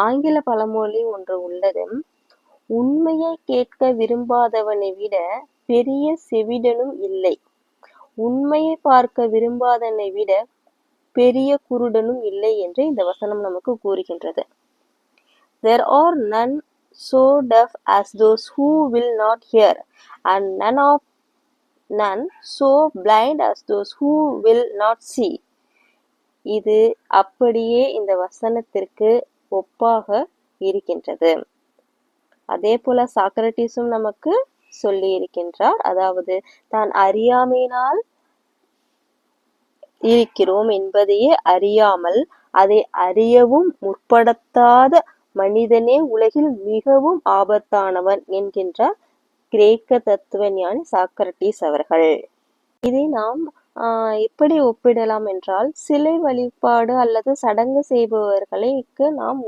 ஆங்கில பழமொழி ஒன்று உள்ளது. உண்மையை கேட்க விரும்பாதவனை விட பெரிய செவிடனும் இல்லை. உண்மையை பார்க்க விரும்பாதவனை விட பெரிய குருடனும் இல்லை என்று இந்த வசனம் நமக்கு கூறுகின்றது. There are none so deaf as those who will not hear, and none so blind as those who will not see. இது அப்படியே இந்த வசனத்திற்கு ஒப்பாக இருக்கின்றது. அதே போல சாக்ரட்டிஸும் நமக்கு சொல்லி இருக்கின்றார். அதாவது தான் அறியாமையினால் இருக்கிறோம் என்பதையே அறியாமல் அதை அறியவும் முற்படுத்தாத மனிதனே உலகில் மிகவும் ஆபத்தானவன் என்கின்றார் கிரேக்க தத்துவ ஞானி சாக்ரட்டிஸ் அவர்கள். இதை நாம் எப்படி ஒப்பிடலாம் என்றால், சிலை வழிபாடு அல்லது சடங்கு செய்பவர்களுக்கு நாம்